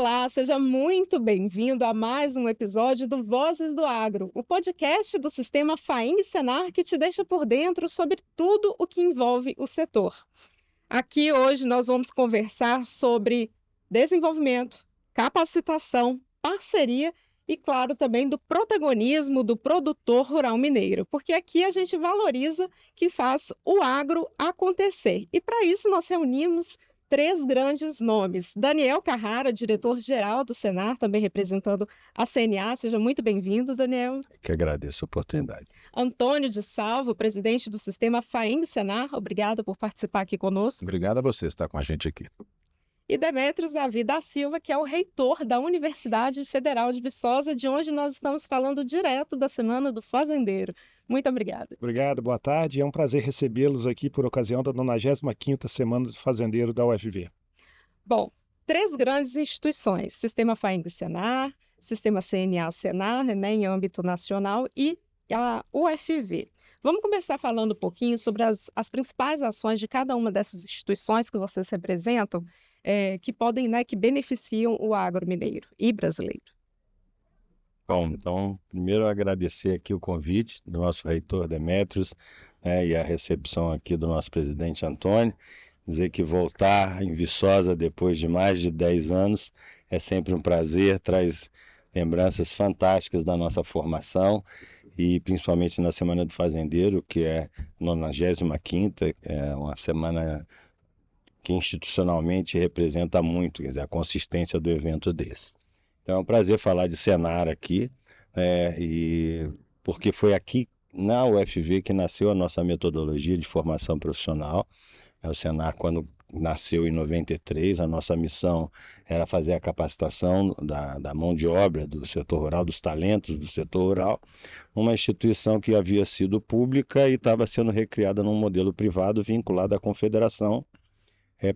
Olá, seja muito bem-vindo a mais um episódio do Vozes do Agro, o podcast do Sistema FAING e Senar que te deixa por dentro sobre tudo o que envolve o setor. Aqui hoje nós vamos conversar sobre desenvolvimento, capacitação, parceria e, claro, também do protagonismo do produtor rural mineiro, porque aqui a gente valoriza que faz o agro acontecer. E para isso nós reunimos três grandes nomes. Daniel Carrara, diretor-geral do Senar, também representando a CNA. Seja muito bem-vindo, Daniel. Que agradeço a oportunidade. Antônio de Salvo, presidente do Sistema FAING Senar. Obrigado por participar aqui conosco. Obrigado a você estar com a gente aqui. E Demetrios Davi da Silva, que é o reitor da Universidade Federal de Viçosa, de onde nós estamos falando direto da Semana do Fazendeiro. Muito obrigada. Obrigado, boa tarde. É um prazer recebê-los aqui por ocasião da 95ª Semana do Fazendeiro da UFV. Bom, três grandes instituições, Sistema FAING Senar, Sistema CNA-Senar, né, em âmbito nacional, e a UFV. Vamos começar falando um pouquinho sobre as principais ações de cada uma dessas instituições que vocês representam, que podem, né, que beneficiam o agro mineiro e brasileiro. Bom, então, primeiro agradecer aqui o convite do nosso reitor Demetrios, e a recepção aqui do nosso presidente Antônio. Dizer que voltar em Viçosa depois de mais de 10 anos é sempre um prazer, traz lembranças fantásticas da nossa formação e principalmente na Semana do Fazendeiro, que é 95ª, é uma semana que institucionalmente representa muito, quer dizer, a consistência do evento desse. Então é um prazer falar de Senar aqui, porque foi aqui na UFV que nasceu a nossa metodologia de formação profissional. O Senar, quando nasceu em 93, a nossa missão era fazer a capacitação da mão de obra do setor rural, dos talentos do setor rural, uma instituição que havia sido pública e estava sendo recriada num modelo privado vinculado à confederação,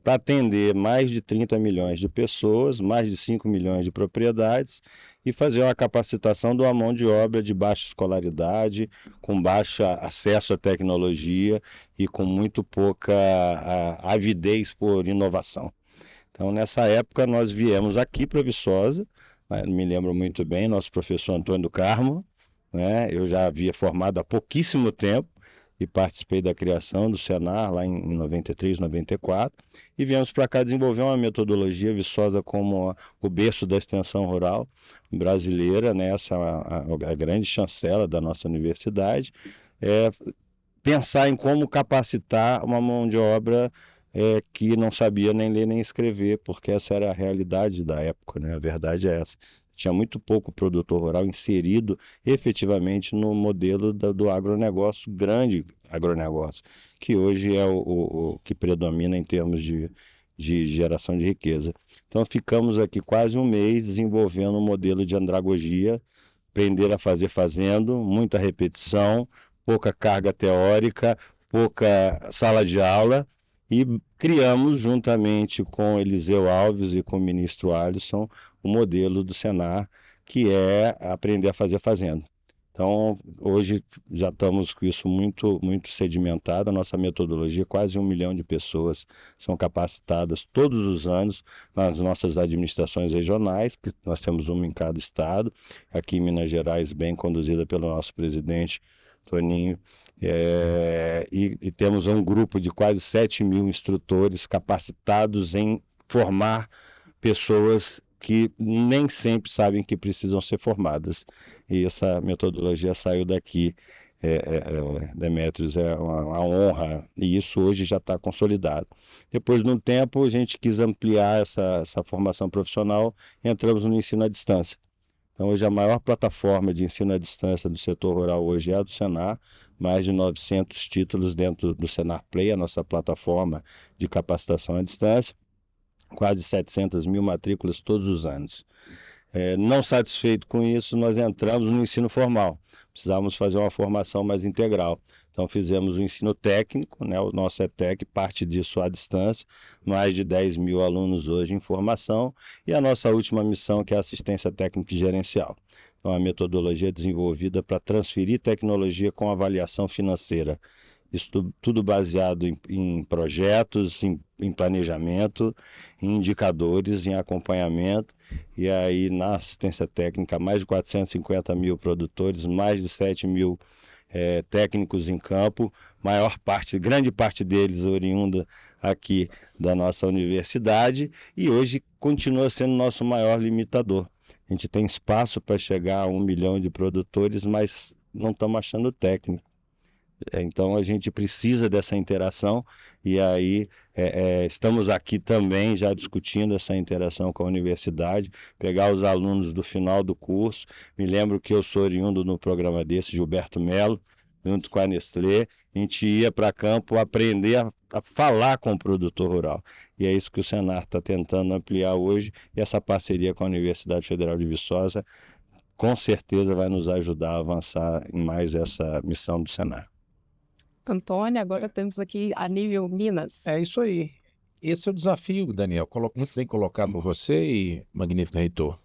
para atender mais de 30 milhões de pessoas, mais de 5 milhões de propriedades e fazer uma capacitação de uma mão de obra de baixa escolaridade, com baixo acesso à tecnologia e com muito pouca avidez por inovação. Então, nessa época, nós viemos aqui para Viçosa, me lembro muito bem, nosso professor Antônio do Carmo, eu já havia formado há pouquíssimo tempo, e participei da criação do Senar lá em 93, 94, e viemos para cá desenvolver uma metodologia Viçosa como o berço da extensão rural brasileira, essa é a grande chancela da nossa universidade, pensar em como capacitar uma mão de obra que não sabia nem ler nem escrever, porque essa era a realidade da época, a verdade é essa. Tinha muito pouco produtor rural inserido efetivamente no modelo do agronegócio, grande agronegócio, que hoje é o que predomina em termos de geração de riqueza. Então ficamos aqui quase um mês desenvolvendo um modelo de andragogia, aprender a fazer fazendo, muita repetição, pouca carga teórica, pouca sala de aula, e criamos, juntamente com Eliseu Alves e com o ministro Alisson, o modelo do Senar, que é aprender a fazer fazendo. Então, hoje já estamos com isso muito, muito sedimentado, a nossa metodologia, quase 1 milhão de pessoas são capacitadas todos os anos nas nossas administrações regionais, que nós temos uma em cada estado, aqui em Minas Gerais, bem conduzida pelo nosso presidente Toninho, e temos um grupo de quase 7 mil instrutores capacitados em formar pessoas que nem sempre sabem que precisam ser formadas. E essa metodologia saiu daqui, Demetrios, é uma honra, e isso hoje já está consolidado. Depois de um tempo, a gente quis ampliar essa formação profissional e entramos no ensino à distância. Então, hoje a maior plataforma de ensino à distância do setor rural hoje é a do Senar, mais de 900 títulos dentro do Senar Play, a nossa plataforma de capacitação à distância, quase 700 mil matrículas todos os anos. Não satisfeito com isso, nós entramos no ensino formal, precisávamos fazer uma formação mais integral. Então fizemos o ensino técnico, o nosso ETEC, parte disso à distância, mais de 10 mil alunos hoje em formação, e a nossa última missão, que é a assistência técnica e gerencial. Então a metodologia é desenvolvida para transferir tecnologia com avaliação financeira. Isso tudo baseado em projetos, em planejamento, em indicadores, em acompanhamento. E aí, na assistência técnica, mais de 450 mil produtores, mais de 7 mil técnicos em campo, grande parte deles oriunda aqui da nossa universidade, e hoje continua sendo nosso maior limitador. A gente tem espaço para chegar a 1 milhão de produtores, mas não estamos achando técnico. Então a gente precisa dessa interação, e aí estamos aqui também já discutindo essa interação com a universidade, pegar os alunos do final do curso. Me lembro que eu sou oriundo no programa desse, Gilberto Melo, junto com a Nestlé, a gente ia para campo aprender a falar com o produtor rural. E é isso que o Senar está tentando ampliar hoje, e essa parceria com a Universidade Federal de Viçosa com certeza vai nos ajudar a avançar em mais essa missão do Senar. Antônio, agora temos aqui a nível Minas. É isso aí. Esse é o desafio, Daniel, muito bem colocado por você e magnífico reitor.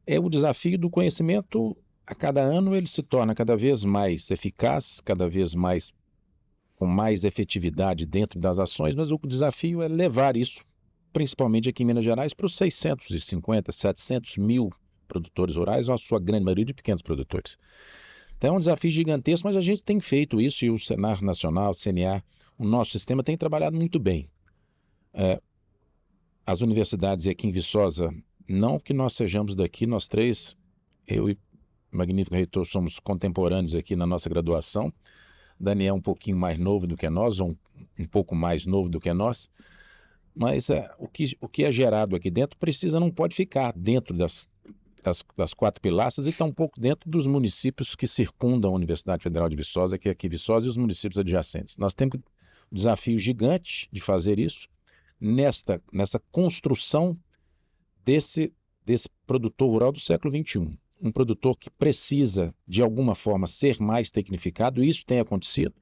É o desafio do conhecimento. A cada ano ele se torna cada vez mais eficaz, cada vez mais com mais efetividade dentro das ações, mas o desafio é levar isso, principalmente aqui em Minas Gerais, para os 650, 700 mil produtores rurais, ou a sua grande maioria de pequenos produtores. Então é um desafio gigantesco, mas a gente tem feito isso, e o Senar Nacional, o CNA, o nosso sistema tem trabalhado muito bem. As universidades aqui em Viçosa, não que nós sejamos daqui, nós três, eu e o magnífico reitor, somos contemporâneos aqui na nossa graduação. Daniel um pouquinho mais novo do que nós, ou um pouco mais novo do que nós, mas o que é gerado aqui dentro não pode ficar dentro das 4 pilastras, e tampouco dentro dos municípios que circundam a Universidade Federal de Viçosa, que é aqui Viçosa, e os municípios adjacentes. Nós temos um desafio gigante de fazer isso nessa construção desse produtor rural do século XXI. Um produtor que precisa, de alguma forma, ser mais tecnificado, e isso tem acontecido.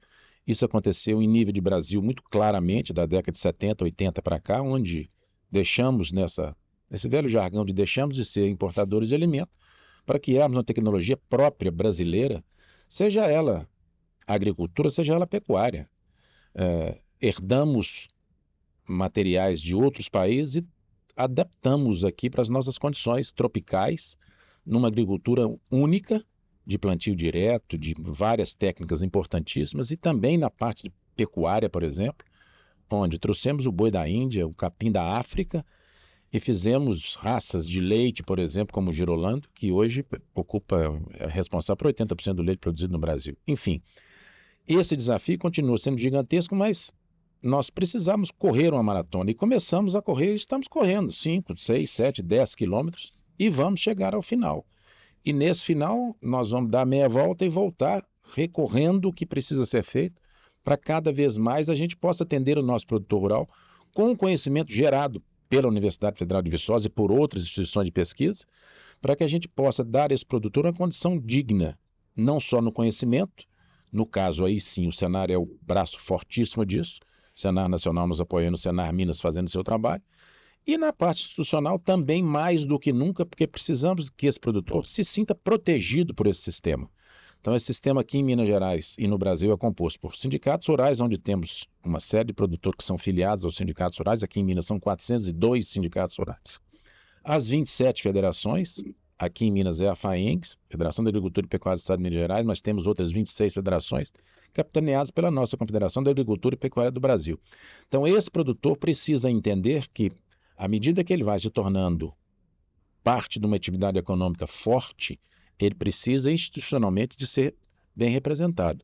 Isso aconteceu em nível de Brasil muito claramente, da década de 70, 80 para cá, onde deixamos nesse velho jargão de deixamos de ser importadores de alimento para criarmos uma tecnologia própria brasileira, seja ela agricultura, seja ela pecuária. Herdamos materiais de outros países e adaptamos aqui para as nossas condições tropicais, numa agricultura única, de plantio direto, de várias técnicas importantíssimas, e também na parte de pecuária, por exemplo, onde trouxemos o boi da Índia, o capim da África, e fizemos raças de leite, por exemplo, como o Girolando, que hoje é responsável por 80% do leite produzido no Brasil. Enfim, esse desafio continua sendo gigantesco, mas nós precisamos correr uma maratona, e começamos a correr, estamos correndo 5, 6, 7, 10 quilômetros, e vamos chegar ao final. E nesse final, nós vamos dar meia volta e voltar recorrendo o que precisa ser feito para cada vez mais a gente possa atender o nosso produtor rural com o conhecimento gerado pela Universidade Federal de Viçosa e por outras instituições de pesquisa, para que a gente possa dar a esse produtor uma condição digna, não só no conhecimento, no caso aí sim o Senar é o braço fortíssimo disso, o Senar Nacional nos apoiando, o Senar Minas fazendo o seu trabalho, e na parte institucional também mais do que nunca, porque precisamos que esse produtor se sinta protegido por esse sistema. Então esse sistema aqui em Minas Gerais e no Brasil é composto por sindicatos rurais, onde temos uma série de produtores que são filiados aos sindicatos rurais. Aqui em Minas são 402 sindicatos rurais. As 27 federações, aqui em Minas é a FAENGS, Federação da Agricultura e Pecuária do Estado de Minas Gerais, mas temos outras 26 federações capitaneadas pela nossa Confederação da Agricultura e Pecuária do Brasil. Então esse produtor precisa entender que, à medida que ele vai se tornando parte de uma atividade econômica forte, ele precisa institucionalmente de ser bem representado,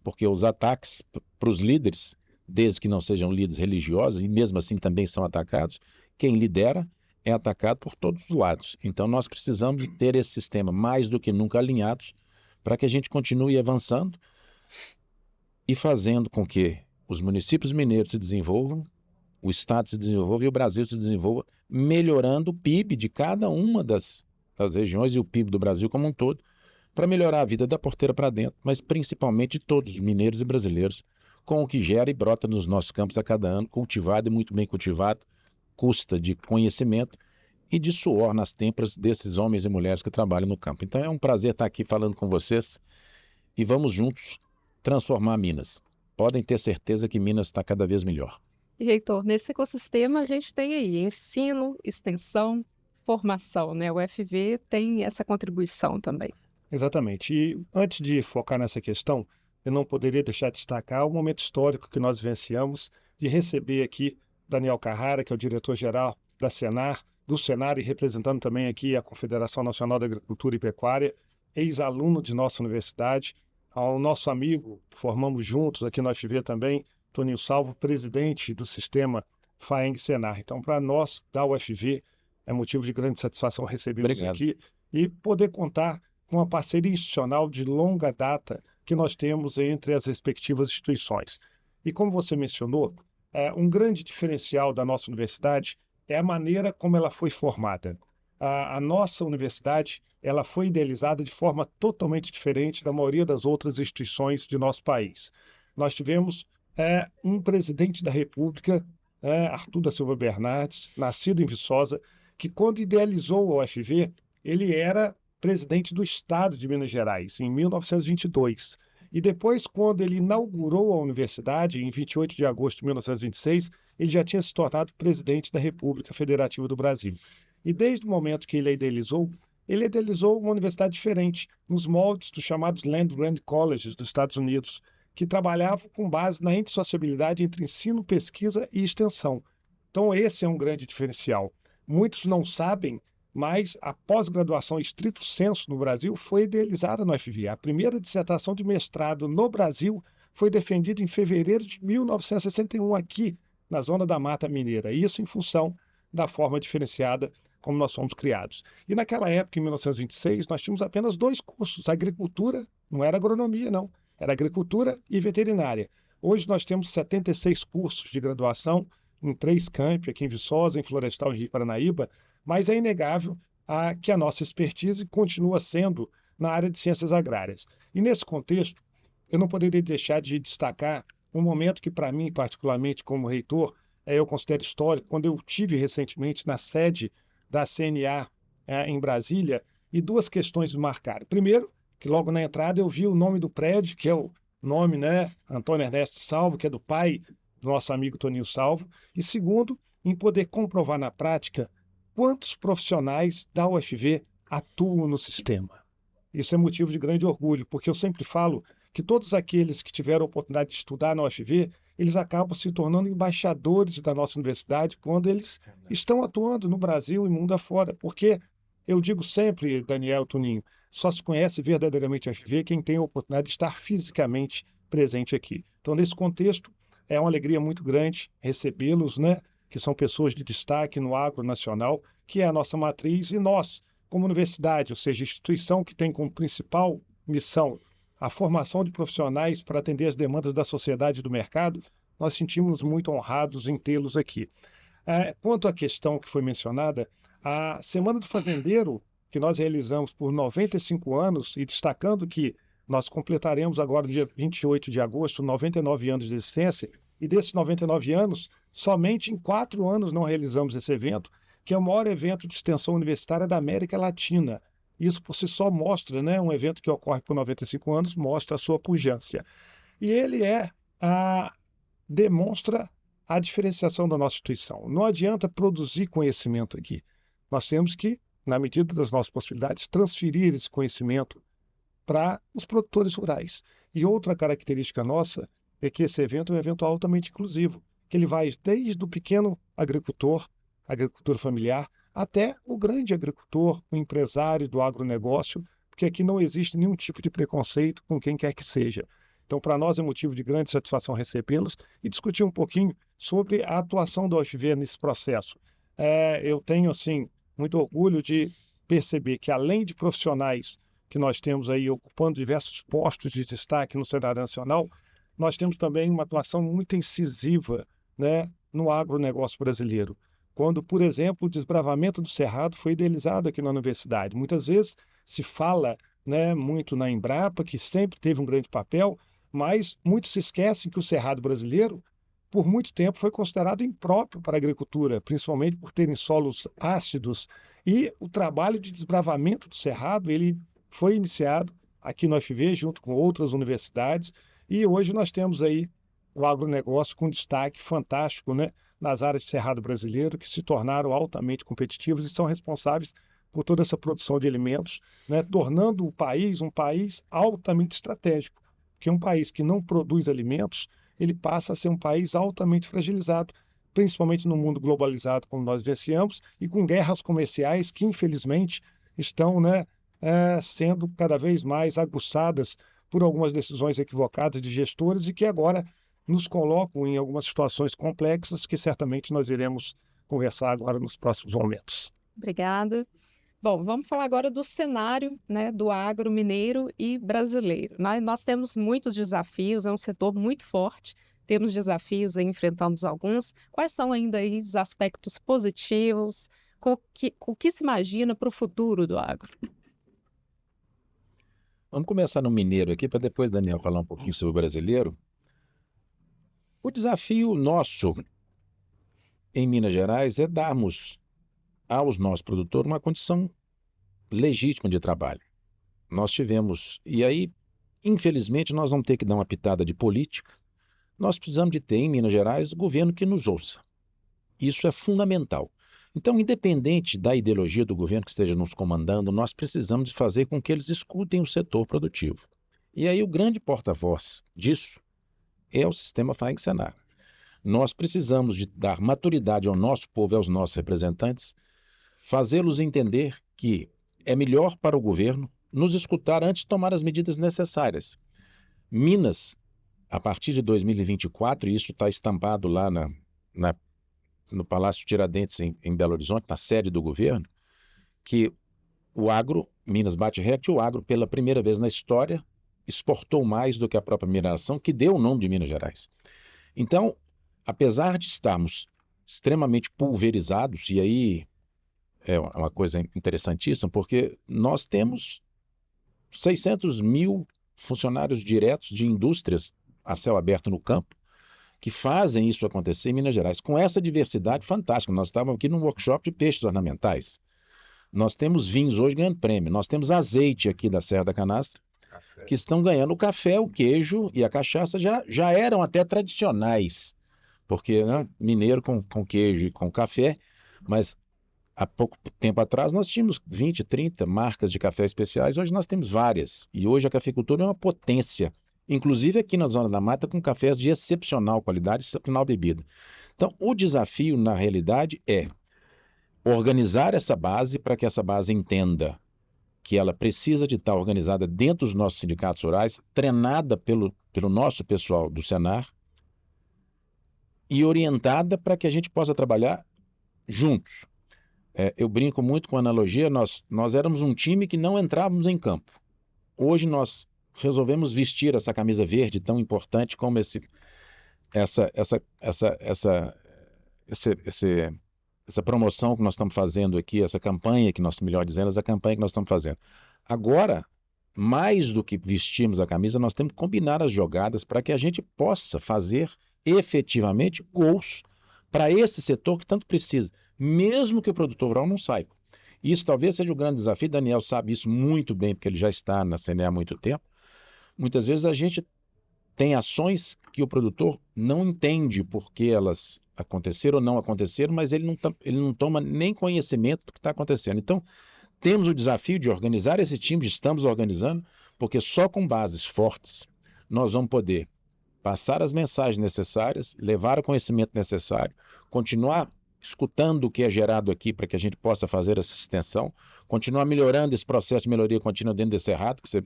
porque os ataques para os líderes, desde que não sejam líderes religiosos, e mesmo assim também são atacados, quem lidera é atacado por todos os lados. Então nós precisamos ter esse sistema mais do que nunca alinhados para que a gente continue avançando e fazendo com que os municípios mineiros se desenvolvam, o Estado se desenvolva e o Brasil se desenvolva, melhorando o PIB de cada uma das regiões e o PIB do Brasil como um todo, para melhorar a vida da porteira para dentro, mas principalmente de todos os mineiros e brasileiros, com o que gera e brota nos nossos campos a cada ano, cultivado e muito bem cultivado, custa de conhecimento e de suor nas têmporas desses homens e mulheres que trabalham no campo. Então é um prazer estar aqui falando com vocês, e vamos juntos transformar Minas. podem ter certeza que Minas está cada vez melhor. E, reitor, nesse ecossistema a gente tem aí ensino, extensão, formação, né? O FV tem essa contribuição também. Exatamente. E antes de focar nessa questão, eu não poderia deixar de destacar o momento histórico que nós vivenciamos de receber aqui Daniel Carrara, que é o diretor-geral da Senar, do Senar e representando também aqui a Confederação Nacional da Agricultura e Pecuária, ex-aluno de nossa universidade, ao nosso amigo, formamos juntos aqui no FV também, Toninho Salvo, presidente do sistema FAENG-Senar. Então, para nós da UFV, é motivo de grande satisfação recebê-los aqui e poder contar com a parceria institucional de longa data que nós temos entre as respectivas instituições. E como você mencionou, um grande diferencial da nossa universidade é a maneira como ela foi formada. A nossa universidade ela foi idealizada de forma totalmente diferente da maioria das outras instituições de nosso país. Nós tivemos um presidente da República, Arthur da Silva Bernardes, nascido em Viçosa, que quando idealizou a UFV, ele era presidente do Estado de Minas Gerais, em 1922. E depois, quando ele inaugurou a universidade, em 28 de agosto de 1926, ele já tinha se tornado presidente da República Federativa do Brasil. E desde o momento que ele idealizou uma universidade diferente, nos moldes dos chamados Land-Grant Colleges dos Estados Unidos, que trabalhavam com base na indissociabilidade entre ensino, pesquisa e extensão. Então, esse é um grande diferencial. Muitos não sabem, mas a pós-graduação estrito sensu no Brasil foi idealizada no FV. A primeira dissertação de mestrado no Brasil foi defendida em fevereiro de 1961, aqui na Zona da Mata Mineira. Isso em função da forma diferenciada como nós fomos criados. E naquela época, em 1926, nós tínhamos apenas 2 cursos, agricultura, não era agronomia, não, era agricultura e veterinária. Hoje nós temos 76 cursos de graduação em 3 campi, aqui em Viçosa, em Florestal, em Rio Paranaíba, mas é inegável que a nossa expertise continua sendo na área de ciências agrárias. E nesse contexto, eu não poderia deixar de destacar um momento que, para mim, particularmente como reitor, eu considero histórico, quando eu tive recentemente na sede da CNA em Brasília, e 2 questões me marcaram. Primeiro, que logo na entrada eu vi o nome do prédio, que é o nome, Antônio Ernesto Salvo, que é do pai do nosso amigo Toninho Salvo. E segundo, em poder comprovar na prática quantos profissionais da UFV atuam no sistema. Isso é motivo de grande orgulho, porque eu sempre falo que todos aqueles que tiveram a oportunidade de estudar na UFV, eles acabam se tornando embaixadores da nossa universidade quando eles estão atuando no Brasil e mundo afora. Porque eu digo sempre, Daniel, Toninho, só se conhece verdadeiramente a UFV quem tem a oportunidade de estar fisicamente presente aqui. Então, nesse contexto, é uma alegria muito grande recebê-los, que são pessoas de destaque no agro nacional, que é a nossa matriz, e nós, como universidade, ou seja, instituição que tem como principal missão a formação de profissionais para atender as demandas da sociedade e do mercado, nós sentimos muito honrados em tê-los aqui. Quanto à questão que foi mencionada, a Semana do Fazendeiro, que nós realizamos por 95 anos, e destacando que nós completaremos agora, no dia 28 de agosto, 99 anos de existência, e desses 99 anos, somente em 4 anos não realizamos esse evento, que é o maior evento de extensão universitária da América Latina. Isso por si só mostra, um evento que ocorre por 95 anos, mostra a sua pujança. E ele demonstra a diferenciação da nossa instituição. Não adianta produzir conhecimento aqui. Nós temos que, na medida das nossas possibilidades, transferir esse conhecimento para os produtores rurais. E outra característica nossa é que esse evento é um evento altamente inclusivo, que ele vai desde o pequeno agricultor, agricultura familiar, até o grande agricultor, o empresário do agronegócio, porque aqui não existe nenhum tipo de preconceito com quem quer que seja. Então, para nós é motivo de grande satisfação recebê-los e discutir um pouquinho sobre a atuação da UFV nesse processo. Eu tenho, muito orgulho de perceber que, além de profissionais que nós temos aí ocupando diversos postos de destaque no cenário nacional, nós temos também uma atuação muito incisiva, no agronegócio brasileiro. Quando, por exemplo, o desbravamento do Cerrado foi idealizado aqui na universidade. Muitas vezes se fala muito na Embrapa, que sempre teve um grande papel, mas muitos se esquecem que o Cerrado brasileiro, por muito tempo, foi considerado impróprio para a agricultura, principalmente por terem solos ácidos. E o trabalho de desbravamento do Cerrado ele foi iniciado aqui no UFV, junto com outras universidades, e hoje nós temos aí o agronegócio com destaque fantástico, né, nas áreas de Cerrado brasileiro, que se tornaram altamente competitivas e são responsáveis por toda essa produção de alimentos, né, tornando o país um país altamente estratégico, porque um país que não produz alimentos, ele passa a ser um país altamente fragilizado, principalmente no mundo globalizado como nós vivenciamos e com guerras comerciais que, infelizmente, estão, né, sendo cada vez mais aguçadas por algumas decisões equivocadas de gestores e que agora nos colocam em algumas situações complexas que certamente nós iremos conversar agora nos próximos momentos. Obrigada. Bom, vamos falar agora do cenário, né, do agro mineiro e brasileiro, né? Nós temos muitos desafios, é um setor muito forte, temos desafios aí, enfrentamos alguns. Quais são ainda aí os aspectos positivos? O que se imagina para o futuro do agro? Vamos começar no mineiro aqui, para depois Daniel falar um pouquinho sobre o brasileiro. O desafio nosso em Minas Gerais é darmos aos nossos produtores uma condição legítima de trabalho. Nós tivemos, e aí, infelizmente, nós vamos ter que dar uma pitada de política. Nós precisamos de ter em Minas Gerais o governo que nos ouça. Isso é fundamental. Então, independente da ideologia do governo que esteja nos comandando, nós precisamos de fazer com que eles escutem o setor produtivo. E aí o grande porta-voz disso é o sistema FAEG-SENAR. Nós precisamos de dar maturidade ao nosso povo e aos nossos representantes, fazê-los entender que é melhor para o governo nos escutar antes de tomar as medidas necessárias. Minas, a partir de 2024, e isso está estampado lá no Palácio Tiradentes, em Belo Horizonte, na sede do governo, que o agro, Minas bate recorde, o agro, pela primeira vez na história, exportou mais do que a própria mineração, que deu o nome de Minas Gerais. Então, apesar de estarmos extremamente pulverizados, e aí é uma coisa interessantíssima, porque nós temos 600 mil funcionários diretos de indústrias a céu aberto no campo, que fazem isso acontecer em Minas Gerais, com essa diversidade fantástica. Nós estávamos aqui num workshop de peixes ornamentais. Nós temos vinhos hoje ganhando prêmio. Nós temos azeite aqui da Serra da Canastra, que estão ganhando. O café, o queijo e a cachaça já eram até tradicionais, porque, né, mineiro com queijo e com café, mas há pouco tempo atrás nós tínhamos 20, 30 marcas de café especiais, hoje nós temos várias. E hoje a cafeicultura é uma potência, inclusive aqui na Zona da Mata, com cafés de excepcional qualidade, excepcional bebida. Então, o desafio, na realidade, é organizar essa base para que essa base entenda que ela precisa de estar organizada dentro dos nossos sindicatos rurais, treinada pelo nosso pessoal do Senar e orientada para que a gente possa trabalhar juntos. Eu brinco muito com a analogia, nós éramos um time que não entrávamos em campo. Hoje nós resolvemos vestir essa camisa verde tão importante como essa promoção que nós estamos fazendo aqui, essa campanha que nós, melhor dizendo, essa campanha que nós estamos fazendo. Agora, mais do que vestirmos a camisa, nós temos que combinar as jogadas para que a gente possa fazer efetivamente gols para esse setor que tanto precisa, mesmo que o produtor rural não saiba. Isso talvez seja o grande desafio. Daniel sabe isso muito bem, porque ele já está na CNE há muito tempo. Muitas vezes a gente tem ações que o produtor não entende por que elas aconteceram ou não aconteceram, mas ele não toma nem conhecimento do que está acontecendo. Então, temos o desafio de organizar esse time, estamos organizando, porque só com bases fortes nós vamos poder passar as mensagens necessárias, levar o conhecimento necessário, continuar escutando o que é gerado aqui para que a gente possa fazer essa extensão, continuar melhorando esse processo de melhoria contínua dentro desse Cerrado, que você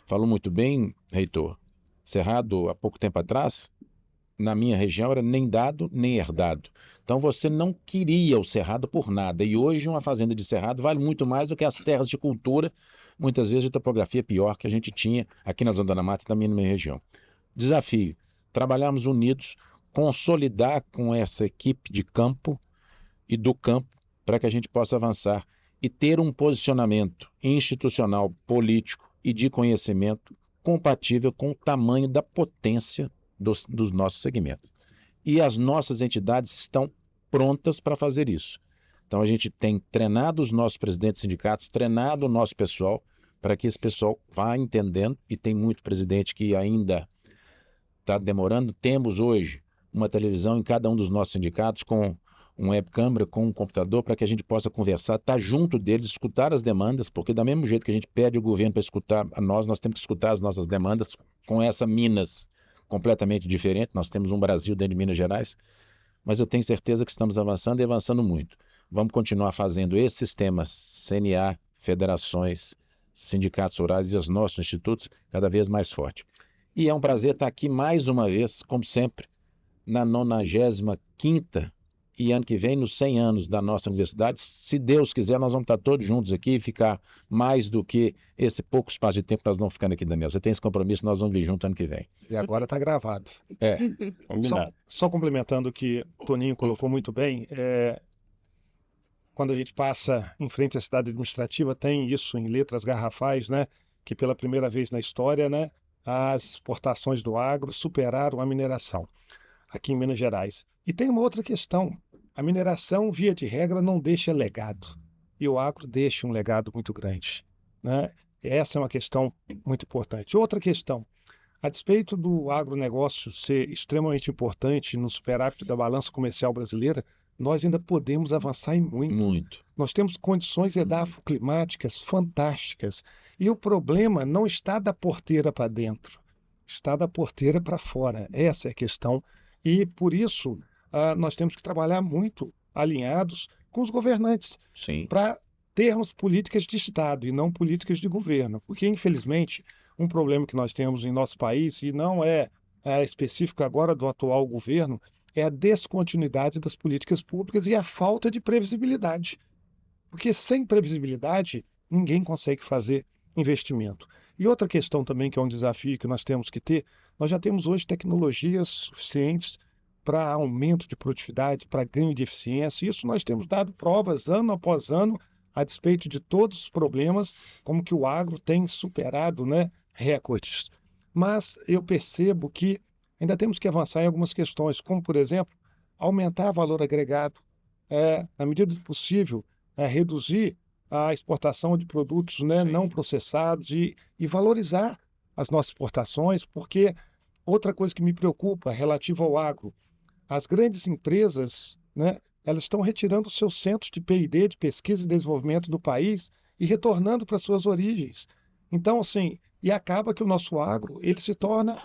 falou muito bem, reitor. Cerrado, há pouco tempo atrás, na minha região, era nem dado nem herdado. Então você não queria o Cerrado por nada. E hoje uma fazenda de Cerrado vale muito mais do que as terras de cultura, muitas vezes de topografia pior que a gente tinha aqui na Zona da Mata e também na minha região. Desafio, trabalharmos unidos, consolidar com essa equipe de campo e do campo para que a gente possa avançar e ter um posicionamento institucional, político e de conhecimento compatível com o tamanho da potência dos nossos segmentos. E as nossas entidades estão prontas para fazer isso. Então a gente tem treinado os nossos presidentes de sindicatos, treinado o nosso pessoal para que esse pessoal vá entendendo, e tem muito presidente que ainda está demorando. Temos hoje uma televisão em cada um dos nossos sindicatos com um webcam, com um computador, para que a gente possa conversar, estar junto deles, escutar as demandas, porque da mesmo jeito que a gente pede ao governo para escutar a nós temos que escutar as nossas demandas com essa Minas completamente diferente. Nós temos um Brasil dentro de Minas Gerais, mas eu tenho certeza que estamos avançando e avançando muito. Vamos continuar fazendo esse sistema CNA, federações, sindicatos rurais e os nossos institutos cada vez mais forte. E é um prazer estar aqui mais uma vez, como sempre, na 95ª e ano que vem, nos 100 anos da nossa universidade. Se Deus quiser, nós vamos estar todos juntos aqui e ficar mais do que esse pouco espaço de tempo que nós vamos ficando aqui, Daniel. Você tem esse compromisso, nós vamos vir junto ano que vem. E agora está gravado. Combinado. Só complementando o que o Toninho colocou muito bem, quando a gente passa em frente à cidade administrativa, tem isso em letras garrafais, né, que pela primeira vez na história, né, as exportações do agro superaram a mineração aqui em Minas Gerais. E tem uma outra questão: a mineração, via de regra, não deixa legado, e o agro deixa um legado muito grande, né? Essa é uma questão muito importante. Outra questão: a despeito do agronegócio ser extremamente importante no superávit da balança comercial brasileira, nós ainda podemos avançar em muito. Muito. Nós temos condições edafoclimáticas fantásticas. E o problema não está da porteira para dentro, está da porteira para fora. Essa é a questão. E, por isso, nós temos que trabalhar muito alinhados com os governantes, Sim. para termos políticas de Estado e não políticas de governo. Porque, infelizmente, um problema que nós temos em nosso país, e não é específico agora do atual governo, é a descontinuidade das políticas públicas e a falta de previsibilidade. Porque sem previsibilidade, ninguém consegue fazer investimento. E outra questão também, que é um desafio que nós temos que ter: nós já temos hoje tecnologias suficientes para aumento de produtividade, para ganho de eficiência. Isso nós temos dado provas ano após ano, a despeito de todos os problemas, como que o agro tem superado, né, recordes. Mas eu percebo que ainda temos que avançar em algumas questões, como, por exemplo, aumentar o valor agregado, na medida do possível, reduzir a exportação de produtos, né, não processados e valorizar as nossas exportações, porque outra coisa que me preocupa relativa ao agro: as grandes empresas, né, elas estão retirando os seus centros de P&D, de pesquisa e desenvolvimento do país, e retornando para suas origens. Então, assim, e acaba que o nosso agro, ele se torna,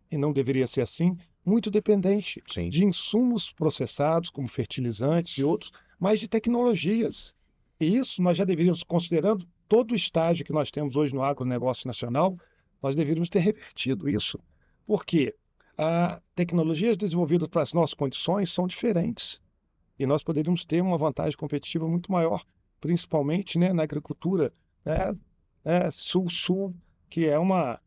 e não deveria ser assim, muito dependente Sim. de insumos processados, como fertilizantes e outros, mas de tecnologias. E isso nós já deveríamos, considerando todo o estágio que nós temos hoje no agronegócio nacional, nós deveríamos ter revertido isso. Por quê? Tecnologias desenvolvidas para as nossas condições são diferentes. E nós poderíamos ter uma vantagem competitiva muito maior, principalmente, né, na agricultura, sul-sul, que é uma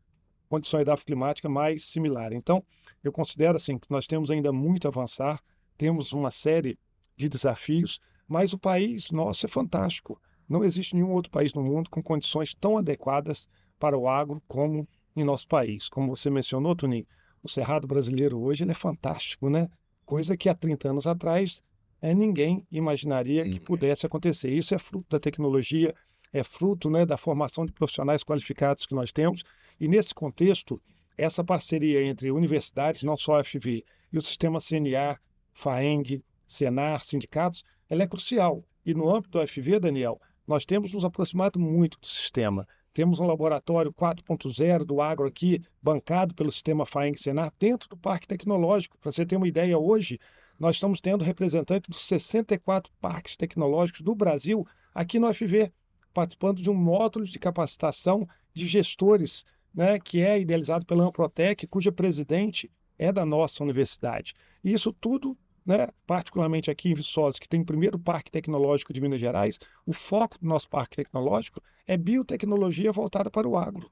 condição edafoclimática mais similar. Então, eu considero assim que nós temos ainda muito a avançar, temos uma série de desafios, mas o país nosso é fantástico. Não existe nenhum outro país no mundo com condições tão adequadas para o agro como em nosso país. Como você mencionou, Toninho, o Cerrado brasileiro hoje ele é fantástico, né? Coisa que há 30 anos atrás ninguém imaginaria que pudesse acontecer. Isso é fruto da tecnologia, é fruto, né, da formação de profissionais qualificados que nós temos. E nesse contexto, essa parceria entre universidades, não só a UFV, e o sistema CNA, FAENG, Senar, sindicatos, ela é crucial. E no âmbito da UFV, Daniel, nós temos nos aproximado muito do sistema. Temos um laboratório 4.0 do agro aqui, bancado pelo sistema FAENG-Senar, dentro do Parque Tecnológico. Para você ter uma ideia, hoje nós estamos tendo representantes dos 64 parques tecnológicos do Brasil aqui no UFV, participando de um módulo de capacitação de gestores, né, que é idealizado pela Amprotec, cuja presidente é da nossa universidade. E isso tudo, né, particularmente aqui em Viçosa, que tem o primeiro parque tecnológico de Minas Gerais, o foco do nosso parque tecnológico é biotecnologia voltada para o agro.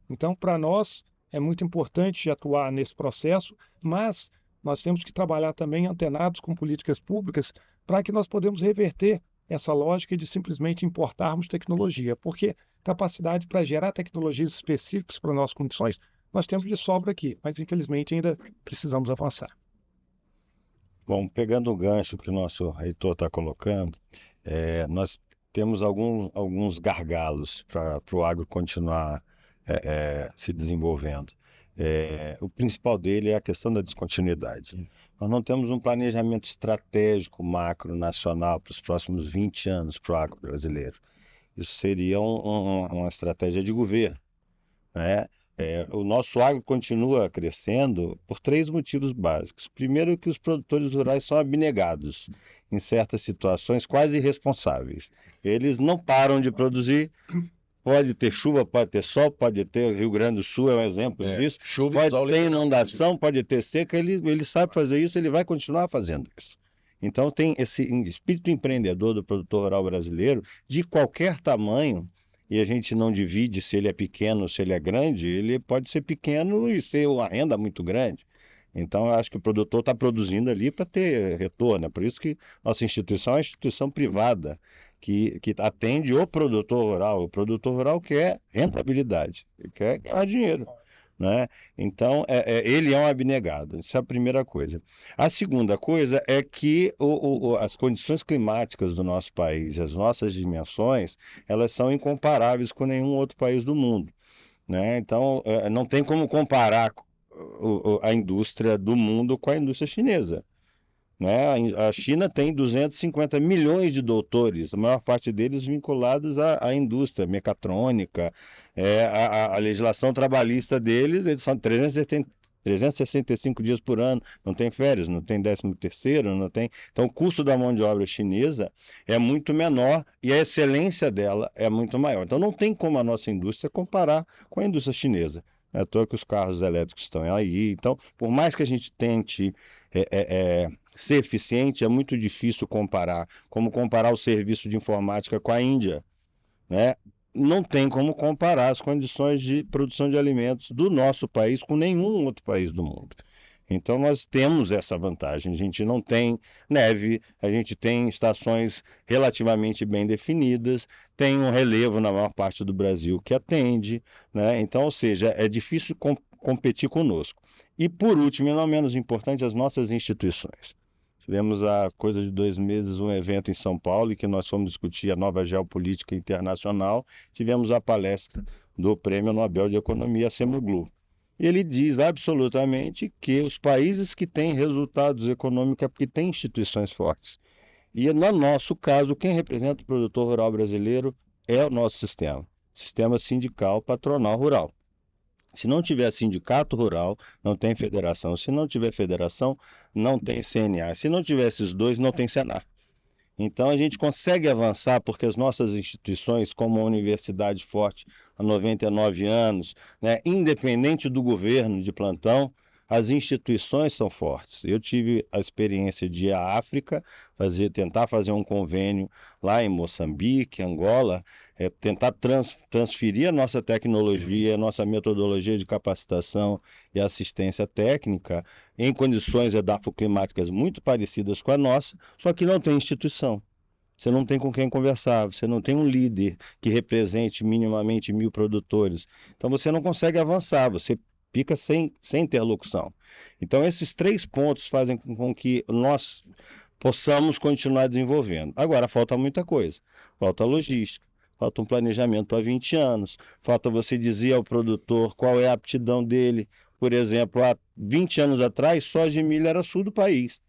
Então, para nós, é muito importante atuar nesse processo, mas nós temos que trabalhar também antenados com políticas públicas para que nós podemos reverter essa lógica de simplesmente importarmos tecnologia, porque capacidade para gerar tecnologias específicas para nossas condições, nós temos de sobra aqui, mas infelizmente ainda precisamos avançar. Bom, pegando o gancho que o nosso reitor está colocando, nós temos alguns gargalos para o agro continuar se desenvolvendo. O principal dele é a questão da descontinuidade. Nós não temos um planejamento estratégico macro nacional para os próximos 20 anos para o agro brasileiro. Isso seria uma estratégia de governo, né? O nosso agro continua crescendo por 3 motivos básicos. Primeiro, que os produtores rurais são abnegados, em certas situações quase irresponsáveis. Eles não param de produzir. Pode ter chuva, pode ter sol, pode ter Rio Grande do Sul é um exemplo disso. Chuva e sol, Pode ter inundação, pode ter seca, ele sabe fazer isso, ele vai continuar fazendo isso. Então tem esse espírito empreendedor do produtor rural brasileiro, de qualquer tamanho, e a gente não divide se ele é pequeno ou se ele é grande, ele pode ser pequeno e ter uma renda muito grande. Então eu acho que o produtor está produzindo ali para ter retorno. É por isso que nossa instituição é uma instituição privada, que atende o produtor rural. O produtor rural quer rentabilidade, ele quer ganhar dinheiro, né? Então, ele é um abnegado. Isso é a primeira coisa. A segunda coisa é que as condições climáticas do nosso país, as nossas dimensões, elas são incomparáveis com nenhum outro país do mundo, né? Então, não tem como comparar a indústria do mundo com a indústria chinesa, né? A China tem 250 milhões de doutores, a maior parte deles vinculados à indústria mecatrônica. A legislação trabalhista deles, eles são 365 dias por ano, não tem férias, não tem 13º, não tem. Então o custo da mão de obra chinesa é muito menor e a excelência dela é muito maior. Então não tem como a nossa indústria comparar com a indústria chinesa. É à toa que os carros elétricos estão aí. Então, por mais que a gente tente ser eficiente, é muito difícil comparar. Como comparar o serviço de informática com a Índia, né? Não tem como comparar as condições de produção de alimentos do nosso país com nenhum outro país do mundo. Então nós temos essa vantagem. A gente não tem neve, a gente tem estações relativamente bem definidas, tem um relevo na maior parte do Brasil que atende, né? Então, ou seja, é difícil competir conosco. E por último, e não menos importante, as nossas instituições. Tivemos há coisa de 2 meses um evento em São Paulo em que nós fomos discutir a nova geopolítica internacional. Tivemos a palestra do Prêmio Nobel de Economia, Acemoglu. Ele diz absolutamente que os países que têm resultados econômicos é porque têm instituições fortes. E no nosso caso, quem representa o produtor rural brasileiro é o nosso sistema sindical patronal rural. Se não tiver sindicato rural, não tem federação. Se não tiver federação, não tem CNA. Se não tiver esses dois, não tem Senar. Então a gente consegue avançar porque as nossas instituições, como a Universidade Forte há 99 anos, né, independente do governo de plantão, as instituições são fortes. Eu tive a experiência de ir à África, tentar fazer um convênio lá em Moçambique, Angola, tentar transferir a nossa tecnologia, a nossa metodologia de capacitação e assistência técnica em condições edafoclimáticas muito parecidas com a nossa, só que não tem instituição. Você não tem com quem conversar, você não tem um líder que represente minimamente 1.000 produtores. Então você não consegue avançar, você fica sem interlocução. Então esses 3 pontos fazem com que nós possamos continuar desenvolvendo. Agora falta muita coisa, falta logística, falta um planejamento para 20 anos, falta você dizer ao produtor qual é a aptidão dele. Por exemplo, há 20 anos atrás, soja e milho era sul do país.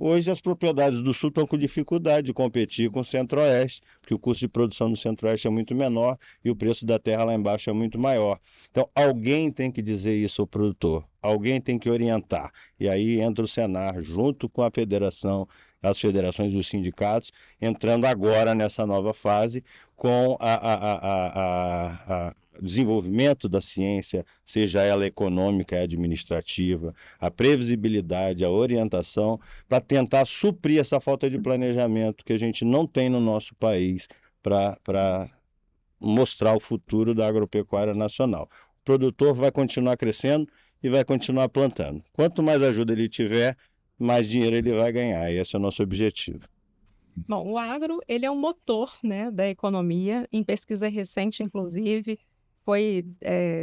Hoje as propriedades do sul estão com dificuldade de competir com o centro-oeste, porque o custo de produção do centro-oeste é muito menor e o preço da terra lá embaixo é muito maior. Então alguém tem que dizer isso ao produtor, alguém tem que orientar. E aí entra o Senar junto com a federação, as federações dos sindicatos, entrando agora nessa nova fase com desenvolvimento da ciência, seja ela econômica e administrativa, a previsibilidade, a orientação, para tentar suprir essa falta de planejamento que a gente não tem no nosso país para mostrar o futuro da agropecuária nacional. O produtor vai continuar crescendo e vai continuar plantando. Quanto mais ajuda ele tiver, mais dinheiro ele vai ganhar. E esse é o nosso objetivo. Bom, o agro, ele é um motor, né, da economia. Em pesquisa recente, inclusive, foi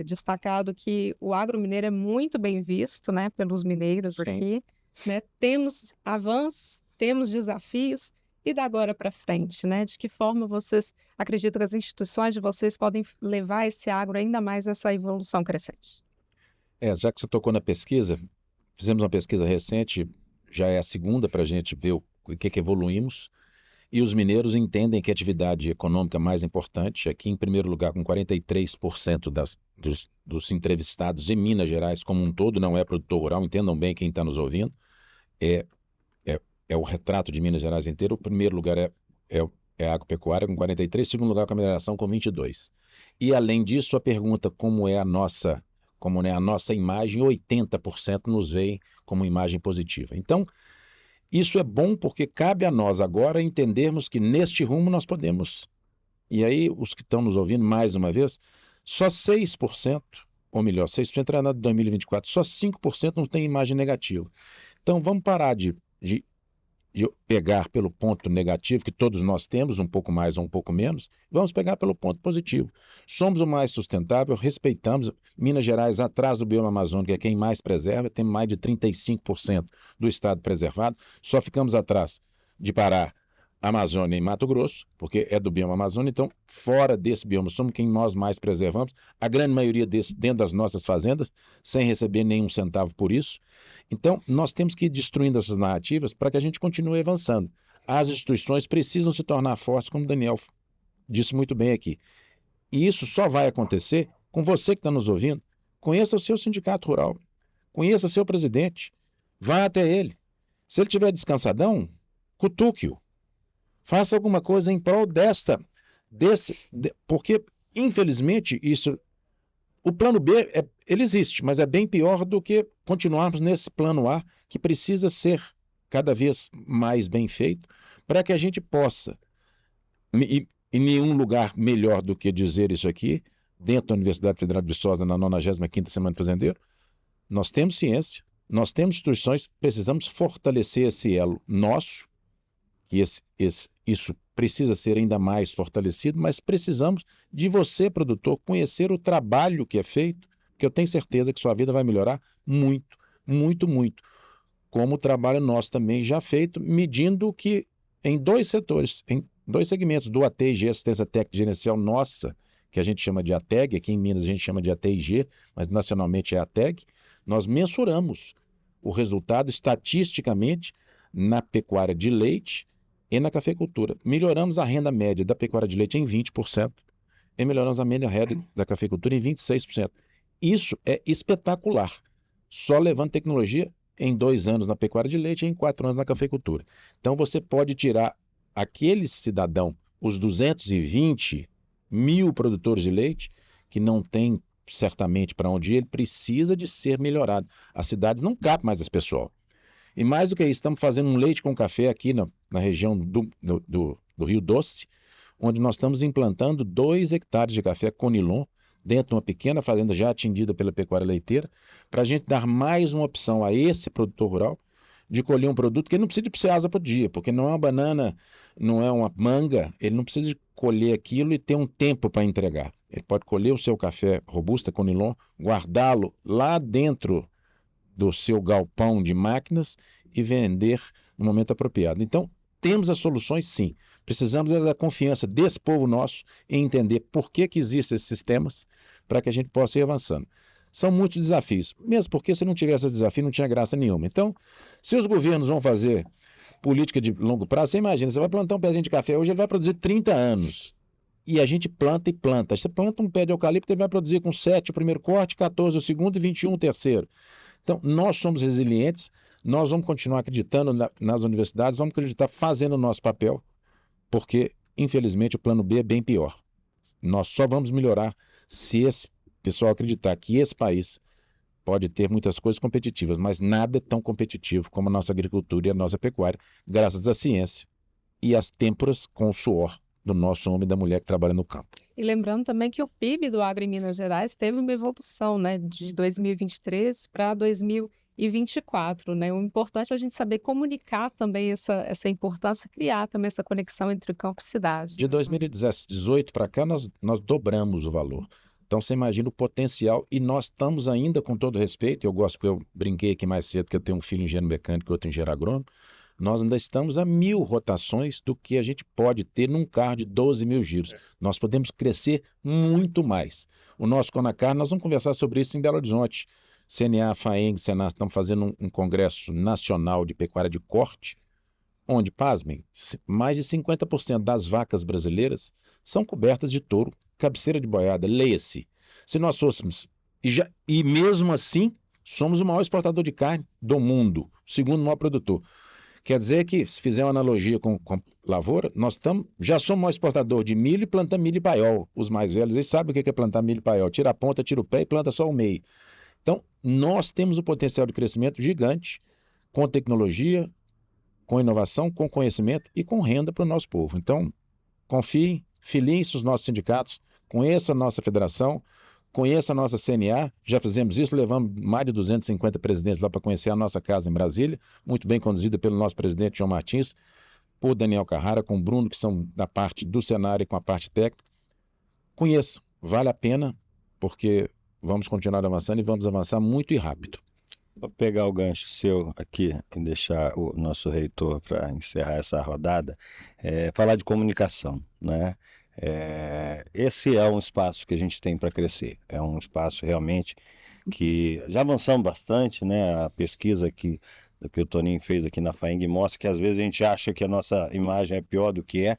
destacado que o agro mineiro é muito bem visto, né, pelos mineiros aqui, né? Temos avanços, temos desafios, e da agora para frente, né? De que forma vocês acreditam que as instituições de vocês podem levar esse agro ainda mais a essa evolução crescente? Já que você tocou na pesquisa, fizemos uma pesquisa recente, já é a segunda para a gente ver o que evoluímos, e os mineiros entendem que a atividade econômica mais importante, aqui em primeiro lugar com 43% dos entrevistados em Minas Gerais como um todo, não é produtor rural, entendam bem quem está nos ouvindo, é, é o retrato de Minas Gerais inteiro. O primeiro lugar é a agropecuária com 43%, segundo lugar com a mineração com 22%. E além disso, a pergunta como é a nossa imagem, 80% nos veem como imagem positiva. Então, isso é bom porque cabe a nós agora entendermos que neste rumo nós podemos. E aí, os que estão nos ouvindo, mais uma vez, só 6%, ou melhor, 6% era de 2024, só 5% não tem imagem negativa. Então, vamos parar de pegar pelo ponto negativo, que todos nós temos, um pouco mais ou um pouco menos, vamos pegar pelo ponto positivo. Somos o mais sustentável, respeitamos. Minas Gerais, atrás do bioma amazônico, é quem mais preserva, tem mais de 35% do estado preservado. Só ficamos atrás de Pará, Amazônia e Mato Grosso, porque é do bioma amazônico. Então, fora desse bioma, somos quem nós mais preservamos. A grande maioria desses dentro das nossas fazendas, sem receber nenhum centavo por isso. Então, nós temos que ir destruindo essas narrativas para que a gente continue avançando. As instituições precisam se tornar fortes, como o Daniel disse muito bem aqui. E isso só vai acontecer com você que está nos ouvindo. Conheça o seu sindicato rural, conheça o seu presidente, vá até ele. Se ele estiver descansadão, cutuque-o. Faça alguma coisa em prol porque, infelizmente, o plano B, ele existe, mas é bem pior do que continuarmos nesse plano A, que precisa ser cada vez mais bem feito, para que a gente possa, e em nenhum lugar melhor do que dizer isso aqui, dentro da Universidade Federal de Viçosa, na 95ª Semana do Fazendeiro, nós temos ciência, nós temos instituições, precisamos fortalecer esse elo nosso, que isso precisa ser ainda mais fortalecido, mas precisamos de você, produtor, conhecer o trabalho que é feito, que eu tenho certeza que sua vida vai melhorar muito, muito, muito. Como o trabalho nosso também já feito, medindo que em 2 setores, em 2 segmentos, do AT&G, assistência técnica gerencial nossa, que a gente chama de ATEG, aqui em Minas a gente chama de AT&G, mas nacionalmente é ATEG, nós mensuramos o resultado estatisticamente na pecuária de leite e na cafeicultura. Melhoramos a renda média da pecuária de leite em 20% e melhoramos a média renda da cafeicultura em 26%. Isso é espetacular. Só levando tecnologia em 2 anos na pecuária de leite e em 4 anos na cafeicultura. Então você pode tirar aquele cidadão, os 220 mil produtores de leite, que não tem certamente para onde ir, ele precisa de ser melhorado. As cidades não cabem mais esse pessoal. E mais do que isso, estamos fazendo um leite com café aqui na região do Rio Doce, onde nós estamos implantando 2 hectares de café Conilon, dentro de uma pequena fazenda já atendida pela pecuária leiteira, para a gente dar mais uma opção a esse produtor rural de colher um produto que ele não precisa de asa por dia, porque não é uma banana, não é uma manga, ele não precisa de colher aquilo e ter um tempo para entregar. Ele pode colher o seu café Robusta Conilon, guardá-lo lá dentro do seu galpão de máquinas e vender no momento apropriado. Então, temos as soluções, sim. Precisamos da confiança desse povo nosso em entender por que existem esses sistemas para que a gente possa ir avançando. São muitos desafios, mesmo porque se não tivesse esse desafio não tinha graça nenhuma. Então, se os governos vão fazer política de longo prazo, você imagina, você vai plantar um pezinho de café hoje, ele vai produzir 30 anos. E a gente planta e planta. Você planta um pé de eucalipto, ele vai produzir com 7 o primeiro corte, 14 o segundo e 21 o terceiro. Então, nós somos resilientes, nós vamos continuar acreditando nas universidades, vamos acreditar fazendo o nosso papel, porque, infelizmente, o plano B é bem pior. Nós só vamos melhorar se esse pessoal acreditar que esse país pode ter muitas coisas competitivas, mas nada é tão competitivo como a nossa agricultura e a nossa pecuária, graças à ciência e às têmporas com o suor do nosso homem e da mulher que trabalha no campo. E lembrando também que o PIB do agro em Minas Gerais teve uma evolução, né, de 2023 para 2024, né? O importante é a gente saber comunicar também essa importância, criar também essa conexão entre campo e cidade. De 2018 para cá, nós dobramos o valor. Então, você imagina o potencial, e nós estamos ainda, com todo respeito, eu gosto que eu brinquei aqui mais cedo, que eu tenho um filho engenheiro mecânico e outro engenheiro agrônomo, nós ainda estamos a 1.000 rotações do que a gente pode ter num carro de 12 mil giros. Nós podemos crescer muito mais. O nosso Conacar, nós vamos conversar sobre isso em Belo Horizonte, CNA, FAENG, Senar estão fazendo um congresso nacional de pecuária de corte, onde, pasmem, mais de 50% das vacas brasileiras são cobertas de touro, cabeceira de boiada, leia-se. Se nós fôssemos, e mesmo assim, somos o maior exportador de carne do mundo, o segundo maior produtor. Quer dizer que, se fizer uma analogia com lavoura, nós já somos o maior exportador de milho e plantamos milho e paiol. Os mais velhos, eles sabem o que é plantar milho e paiol. Tira a ponta, tira o pé e planta só o meio. Então, nós temos um potencial de crescimento gigante com tecnologia, com inovação, com conhecimento e com renda para o nosso povo. Então, confiem, filiem-se os nossos sindicatos, conheça a nossa federação, conheça a nossa CNA, já fizemos isso, levamos mais de 250 presidentes lá para conhecer a nossa casa em Brasília, muito bem conduzida pelo nosso presidente João Martins, por Daniel Carrara, com o Bruno, que são da parte do cenário e com a parte técnica. Conheça, vale a pena, porque vamos continuar avançando e vamos avançar muito e rápido. Vou pegar o gancho seu aqui e deixar o nosso reitor para encerrar essa rodada, falar de comunicação, né? Esse é um espaço que a gente tem para crescer, é um espaço realmente que já avançamos bastante, né? A pesquisa que o Toninho fez aqui na FAENG mostra que às vezes a gente acha que a nossa imagem é pior do que é,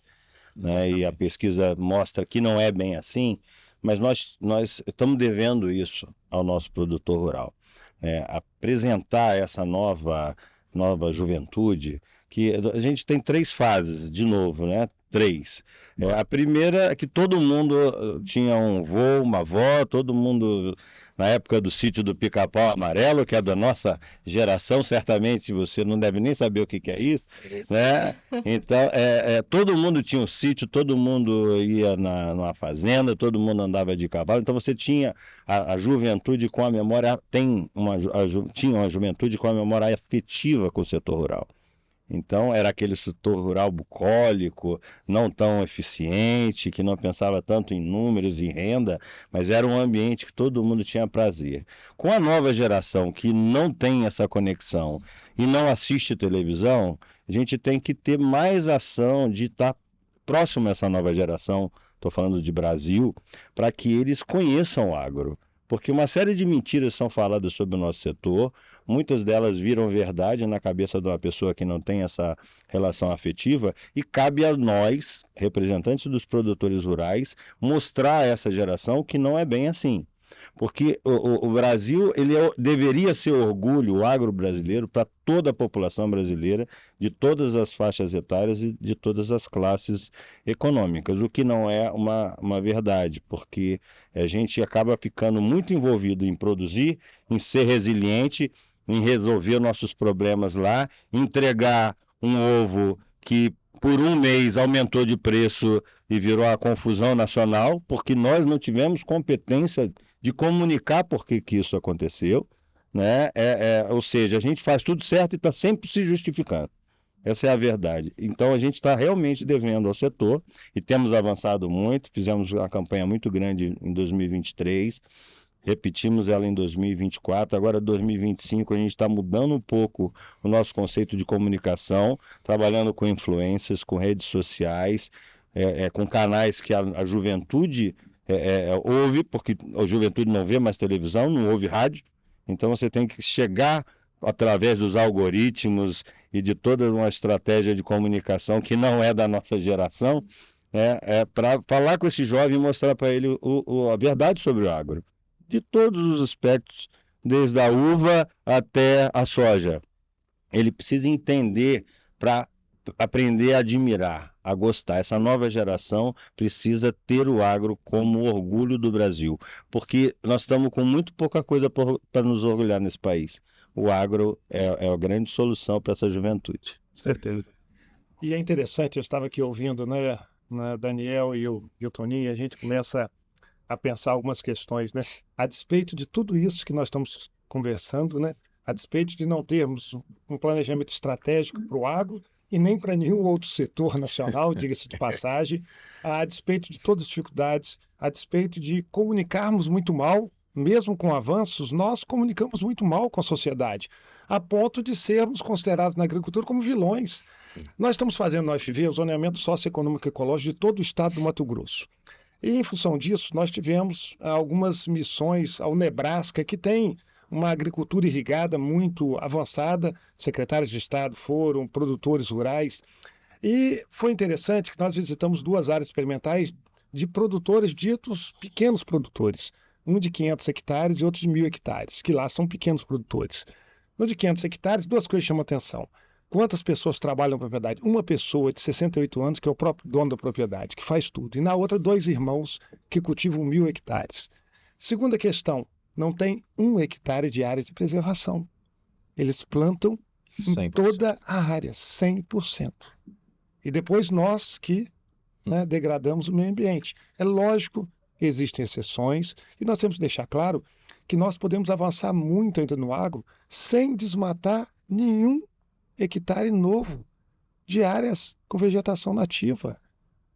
né? E a pesquisa mostra que não é bem assim, mas nós estamos devendo isso ao nosso produtor rural. Apresentar essa nova juventude, que a gente tem 3 fases, de novo, né? 3. A primeira é que todo mundo tinha um vô, uma avó, todo mundo, na época do sítio do Pica-Pau Amarelo, que é da nossa geração, certamente você não deve nem saber o que é isso, né? Então, todo mundo tinha um sítio, todo mundo ia numa fazenda, todo mundo andava de cavalo, então você tinha a juventude com a memória, tinha uma juventude com a memória afetiva com o setor rural. Então, era aquele setor rural bucólico, não tão eficiente, que não pensava tanto em números e renda, mas era um ambiente que todo mundo tinha prazer. Com a nova geração que não tem essa conexão e não assiste televisão, a gente tem que ter mais ação de estar próximo a essa nova geração, estou falando de Brasil, para que eles conheçam o agro. Porque uma série de mentiras são faladas sobre o nosso setor, muitas delas viram verdade na cabeça de uma pessoa que não tem essa relação afetiva, e cabe a nós, representantes dos produtores rurais, mostrar a essa geração que não é bem assim. Porque o Brasil deveria ser orgulho, o agro brasileiro, para toda a população brasileira, de todas as faixas etárias e de todas as classes econômicas, o que não é uma verdade, porque a gente acaba ficando muito envolvido em produzir, em ser resiliente, em resolver nossos problemas lá, entregar um ovo que por um mês aumentou de preço e virou a confusão nacional, porque nós não tivemos competência de comunicar por que isso aconteceu, né? Ou seja, a gente faz tudo certo e está sempre se justificando. Essa é a verdade. Então a gente está realmente devendo ao setor e temos avançado muito, fizemos uma campanha muito grande em 2023, repetimos ela em 2024, agora 2025 a gente está mudando um pouco o nosso conceito de comunicação, trabalhando com influências, com redes sociais, com canais que a juventude ouve, porque a juventude não vê mais televisão, não ouve rádio, então você tem que chegar através dos algoritmos e de toda uma estratégia de comunicação que não é da nossa geração, para falar com esse jovem e mostrar para ele a verdade sobre o agro, de todos os aspectos, desde a uva até a soja. Ele precisa entender para aprender a admirar, a gostar. Essa nova geração precisa ter o agro como orgulho do Brasil, porque nós estamos com muito pouca coisa para nos orgulhar nesse país. O agro é a grande solução para essa juventude. Certeza. E é interessante, eu estava aqui ouvindo, né, Daniel e o Toninho, e a gente começa a pensar algumas questões, né? A despeito de tudo isso que nós estamos conversando, né? A despeito de não termos um planejamento estratégico para o agro e nem para nenhum outro setor nacional, diga-se de passagem, a despeito de todas as dificuldades, a despeito de comunicarmos muito mal, mesmo com avanços, nós comunicamos muito mal com a sociedade, a ponto de sermos considerados na agricultura como vilões. Nós estamos fazendo no UFV o zoneamento socioeconômico e ecológico de todo o estado do Mato Grosso. E, em função disso, nós tivemos algumas missões ao Nebraska, que tem uma agricultura irrigada muito avançada, secretários de Estado foram, produtores rurais, e foi interessante que nós visitamos 2 áreas experimentais de produtores ditos pequenos produtores, um de 500 hectares e outro de 1.000 hectares, que lá são pequenos produtores. No de 500 hectares, 2 coisas chamam atenção. Quantas pessoas trabalham na propriedade? Uma pessoa de 68 anos, que é o próprio dono da propriedade, que faz tudo. E na outra, 2 irmãos que cultivam 1.000 hectares. Segunda questão, não tem 1 hectare de área de preservação. Eles plantam em 100%. toda a área, 100%. E depois nós que degradamos o meio ambiente. É lógico que existem exceções, e nós temos que deixar claro que nós podemos avançar muito ainda no agro sem desmatar nenhum hectare novo de áreas com vegetação nativa.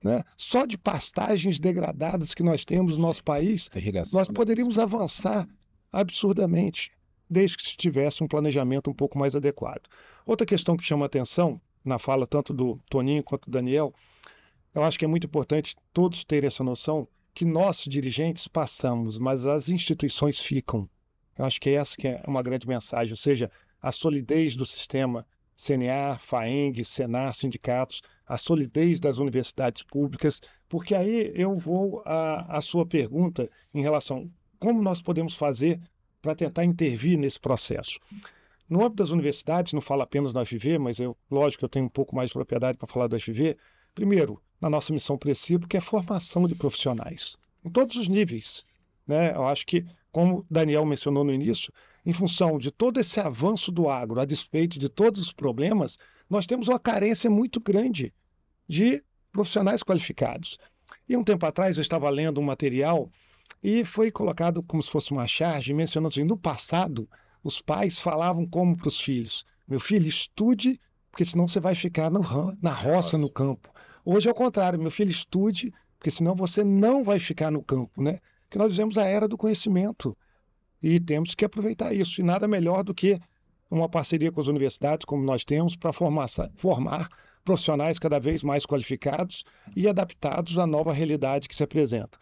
Né? Só de pastagens degradadas que nós temos no nosso país, Irrigação, nós poderíamos avançar absurdamente, desde que se tivesse um planejamento um pouco mais adequado. Outra questão que chama a atenção, na fala tanto do Toninho quanto do Daniel, eu acho que é muito importante todos terem essa noção que nós, dirigentes, passamos, mas as instituições ficam. Eu acho que essa que é uma grande mensagem, ou seja, a solidez do sistema CNA, FAENG, Senar, sindicatos, a solidez das universidades públicas, porque aí eu vou à sua pergunta em relação a como nós podemos fazer para tentar intervir nesse processo. No âmbito das universidades, não falo apenas da UFV, mas lógico que eu tenho um pouco mais de propriedade para falar da UFV. Primeiro, na nossa missão principal, que é a formação de profissionais, em todos os níveis. Né? Eu acho que, como o Daniel mencionou no início, em função de todo esse avanço do agro, a despeito de todos os problemas, nós temos uma carência muito grande de profissionais qualificados. E um tempo atrás eu estava lendo um material e foi colocado como se fosse uma charge, mencionando assim, no passado, os pais falavam como para os filhos: meu filho, estude, porque senão você vai ficar na roça, no campo. Hoje é o contrário, meu filho, estude, porque senão você não vai ficar no campo, né? Porque nós vivemos a era do conhecimento e temos que aproveitar isso. E nada melhor do que uma parceria com as universidades, como nós temos, para formar profissionais cada vez mais qualificados e adaptados à nova realidade que se apresenta.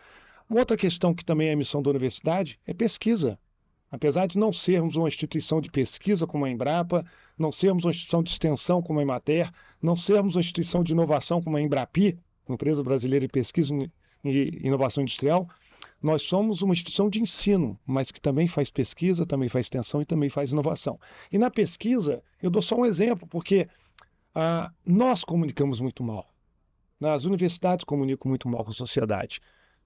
Uma outra questão que também é a missão da universidade é pesquisa. Apesar de não sermos uma instituição de pesquisa como a Embrapa, não sermos uma instituição de extensão como a Emater, não sermos uma instituição de inovação como a Embrapi, Empresa Brasileira de Pesquisa e Inovação Industrial, nós somos uma instituição de ensino, mas que também faz pesquisa, também faz extensão e também faz inovação. E na pesquisa, eu dou só um exemplo, porque nós comunicamos muito mal. As universidades comunicam muito mal com a sociedade.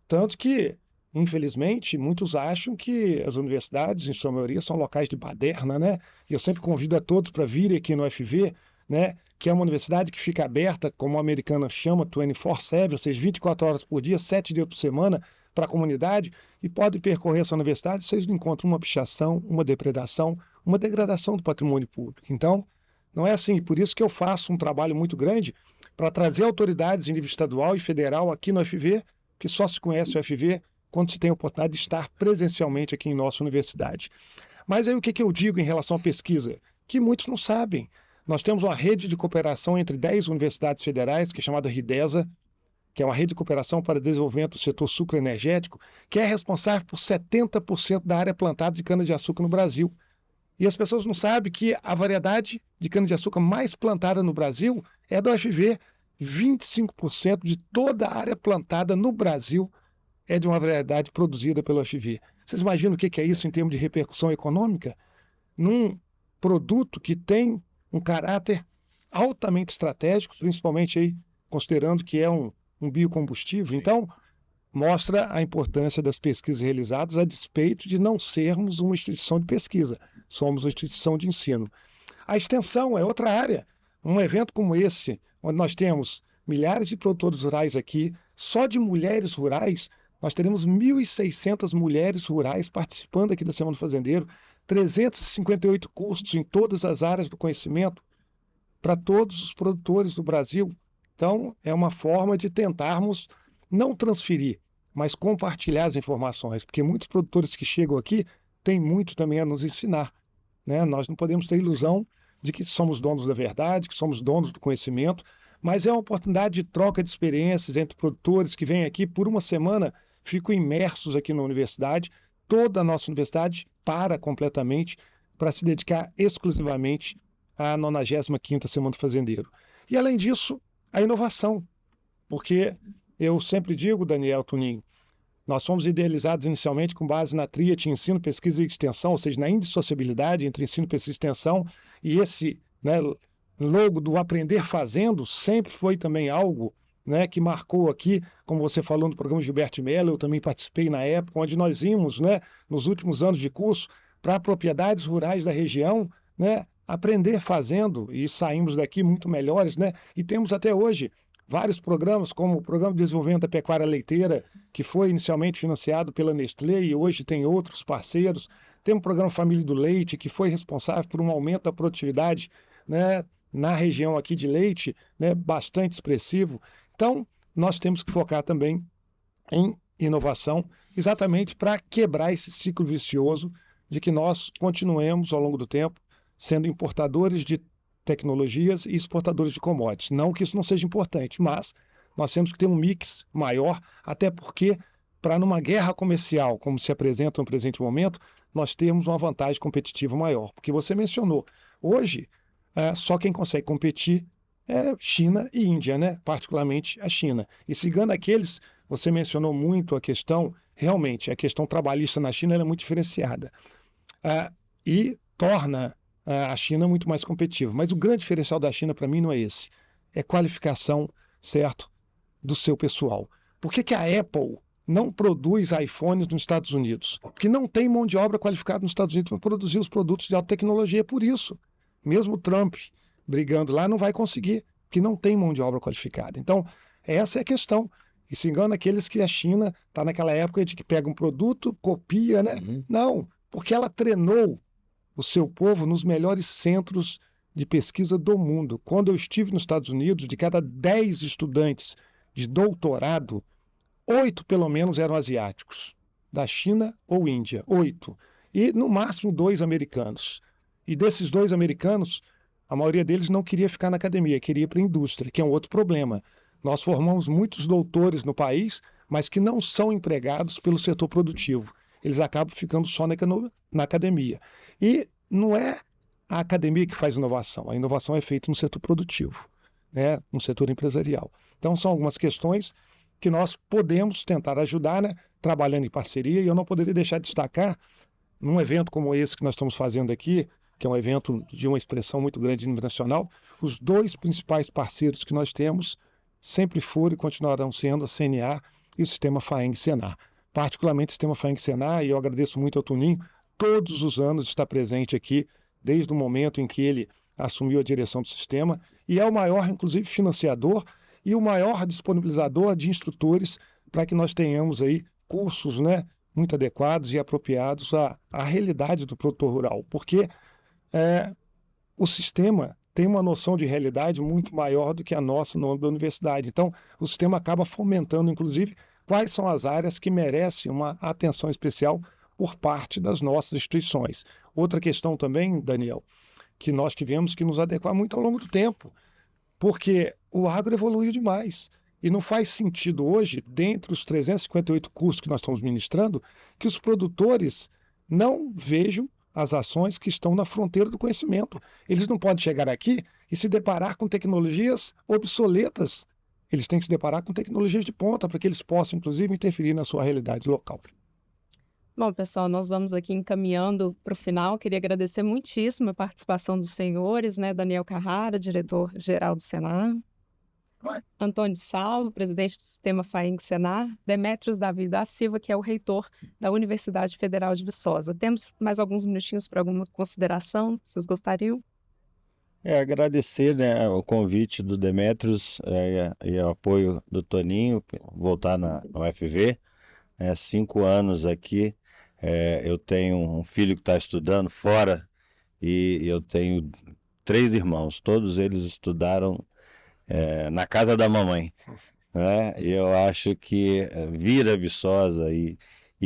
Tanto que, infelizmente, muitos acham que as universidades, em sua maioria, são locais de baderna, né? E eu sempre convido a todos para virem aqui no UFV, né? Que é uma universidade que fica aberta, como a americana chama, 24/7, ou seja, 24 horas por dia, 7 dias por semana, para a comunidade, e pode percorrer essa universidade, vocês não encontram uma pichação, uma depredação, uma degradação do patrimônio público. Então, não é assim. Por isso que eu faço um trabalho muito grande para trazer autoridades em nível estadual e federal aqui no UFV, que só se conhece o UFV quando se tem a oportunidade de estar presencialmente aqui em nossa universidade. Mas aí o que eu digo em relação à pesquisa? Que muitos não sabem. Nós temos uma rede de cooperação entre 10 universidades federais, que é chamada RIDESA, que é uma rede de cooperação para desenvolvimento do setor sucroenergético, que é responsável por 70% da área plantada de cana-de-açúcar no Brasil. E as pessoas não sabem que a variedade de cana-de-açúcar mais plantada no Brasil é do UFV. 25% de toda a área plantada no Brasil é de uma variedade produzida pelo UFV. Vocês imaginam o que é isso em termos de repercussão econômica? Num produto que tem um caráter altamente estratégico, principalmente aí, considerando que é um biocombustível. Então, mostra a importância das pesquisas realizadas a despeito de não sermos uma instituição de pesquisa, somos uma instituição de ensino. A extensão é outra área. Um evento como esse, onde nós temos milhares de produtores rurais aqui, só de mulheres rurais, nós teremos 1.600 mulheres rurais participando aqui da Semana do Fazendeiro, 358 cursos em todas as áreas do conhecimento para todos os produtores do Brasil. Então, é uma forma de tentarmos não transferir, mas compartilhar as informações, porque muitos produtores que chegam aqui têm muito também a nos ensinar. Né? Nós não podemos ter ilusão de que somos donos da verdade, que somos donos do conhecimento, mas é uma oportunidade de troca de experiências entre produtores que vêm aqui por uma semana, ficam imersos aqui na universidade. Toda a nossa universidade para completamente para se dedicar exclusivamente à 95ª Semana do Fazendeiro. E, além disso, a inovação, porque eu sempre digo, Daniel, Tuninho, nós fomos idealizados inicialmente com base na tríade ensino, pesquisa e extensão, ou seja, na indissociabilidade entre ensino, pesquisa e extensão, e esse, né, logo do aprender fazendo sempre foi também algo, né, que marcou aqui, como você falou no programa Gilberto Mello, eu também participei na época, onde nós íamos, né, nos últimos anos de curso, para propriedades rurais da região, né, aprender fazendo, e saímos daqui muito melhores, né, e temos até hoje vários programas, como o Programa de Desenvolvimento da Pecuária Leiteira, que foi inicialmente financiado pela Nestlé e hoje tem outros parceiros. Tem o Programa Família do Leite, que foi responsável por um aumento da produtividade, né, na região aqui de leite, né, bastante expressivo. Então, nós temos que focar também em inovação, exatamente para quebrar esse ciclo vicioso de que nós continuemos, ao longo do tempo, sendo importadores de tecnologias e exportadores de commodities. Não que isso não seja importante, mas nós temos que ter um mix maior, até porque, para numa guerra comercial, como se apresenta no presente momento, nós temos uma vantagem competitiva maior. Porque você mencionou, hoje, só quem consegue competir é China e Índia, né? Particularmente a China. E cigando aqueles, você mencionou muito a questão, realmente, a questão trabalhista na China ela é muito diferenciada. E torna a China muito mais competitiva. Mas o grande diferencial da China, para mim, não é esse. É qualificação, certo, do seu pessoal. Por que a Apple não produz iPhones nos Estados Unidos? Porque não tem mão de obra qualificada nos Estados Unidos para produzir os produtos de alta tecnologia. Por isso, mesmo o Trump brigando lá, não vai conseguir, porque não tem mão de obra qualificada. Então, essa é a questão. E se engana aqueles que a China está naquela época de que pega um produto, copia, né? Não, porque ela treinou o seu povo nos melhores centros de pesquisa do mundo. Quando eu estive nos Estados Unidos, de cada 10 estudantes de doutorado, 8 pelo menos eram asiáticos, da China ou Índia, 8. E no máximo 2 americanos. E desses 2 americanos, a maioria deles não queria ficar na academia, queria ir para a indústria, que é um outro problema. Nós formamos muitos doutores no país, mas que não são empregados pelo setor produtivo. Eles acabam ficando só na academia. E não é a academia que faz inovação, a inovação é feita no setor produtivo, né, no setor empresarial. Então são algumas questões que nós podemos tentar ajudar, né, trabalhando em parceria, e eu não poderia deixar de destacar, num evento como esse que nós estamos fazendo aqui, que é um evento de uma expressão muito grande internacional, os 2 principais parceiros que nós temos sempre foram e continuarão sendo a CNA e o Sistema FAENG-Senar. Particularmente o Sistema FAENG-Senar, e eu agradeço muito ao Tuninho, todos os anos está presente aqui, desde o momento em que ele assumiu a direção do sistema, e é o maior, inclusive, financiador e o maior disponibilizador de instrutores para que nós tenhamos aí cursos, né, muito adequados e apropriados à realidade do produtor rural, porque o sistema tem uma noção de realidade muito maior do que a nossa no âmbito da universidade. Então, o sistema acaba fomentando, inclusive, quais são as áreas que merecem uma atenção especial por parte das nossas instituições. Outra questão também, Daniel, que nós tivemos que nos adequar muito ao longo do tempo, porque o agro evoluiu demais. E não faz sentido hoje, dentre os 358 cursos que nós estamos ministrando, que os produtores não vejam as ações que estão na fronteira do conhecimento. Eles não podem chegar aqui e se deparar com tecnologias obsoletas. Eles têm que se deparar com tecnologias de ponta para que eles possam, inclusive, interferir na sua realidade local. Bom, pessoal, nós vamos aqui encaminhando para o final. Queria agradecer muitíssimo a participação dos senhores, né? Daniel Carrara, diretor-geral do Senar, Antônio Salvo, presidente do Sistema FAENG-Senar, Demétrios Davi da Silva, que é o reitor da Universidade Federal de Viçosa. Temos mais alguns minutinhos para alguma consideração? Vocês gostariam? Agradecer, né, o convite do Demétrios e o apoio do Toninho, voltar na UFV. 5 anos aqui, eu tenho um filho que está estudando fora e eu tenho 3 irmãos, todos eles estudaram na casa da mamãe, né? E eu acho que vir a Viçosa e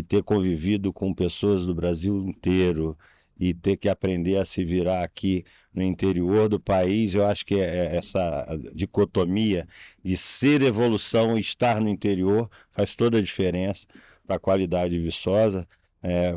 ter convivido com pessoas do Brasil inteiro e ter que aprender a se virar aqui no interior do país, eu acho que essa dicotomia de ser evolução e estar no interior faz toda a diferença para a qualidade de Viçosa.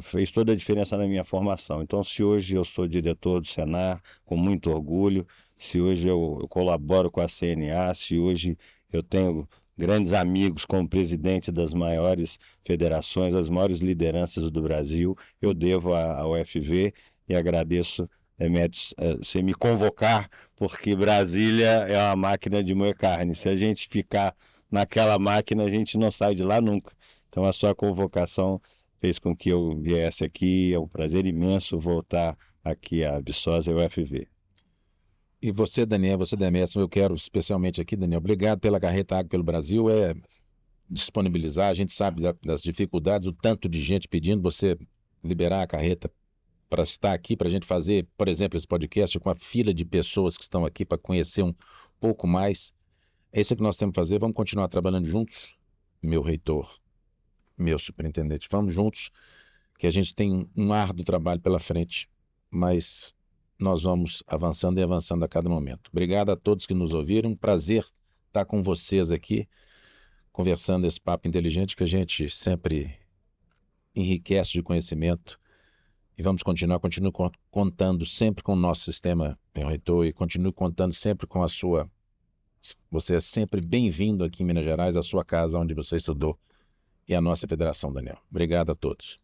fez toda a diferença na minha formação. Então, se hoje eu sou diretor do Senar, com muito orgulho, se hoje eu colaboro com a CNA, se hoje eu tenho grandes amigos como presidente das maiores federações, as maiores lideranças do Brasil, eu devo à UFV e agradeço, Demetrios, você me convocar, porque Brasília é uma máquina de moer carne. Se a gente ficar naquela máquina, a gente não sai de lá nunca. Então, a sua convocação fez com que eu viesse aqui. É um prazer imenso voltar aqui a Viçosa e a UFV. E você, Daniel, você, Demetrios, eu quero especialmente aqui, Daniel, obrigado pela Carreta Agro pelo Brasil, disponibilizar, a gente sabe das dificuldades, o tanto de gente pedindo você liberar a carreta para estar aqui, para a gente fazer, por exemplo, esse podcast com a fila de pessoas que estão aqui para conhecer um pouco mais. É isso que nós temos que fazer, vamos continuar trabalhando juntos, meu reitor, meu superintendente, vamos juntos, que a gente tem um árduo trabalho pela frente, mas nós vamos avançando e avançando a cada momento. Obrigado a todos que nos ouviram, prazer estar com vocês aqui, conversando esse papo inteligente que a gente sempre enriquece de conhecimento, e vamos continuar, continuo contando sempre com o nosso sistema, meu reitor, e continuo contando sempre com a sua. Você é sempre bem-vindo aqui em Minas Gerais, a sua casa onde você estudou, e a nossa federação, Daniel. Obrigado a todos.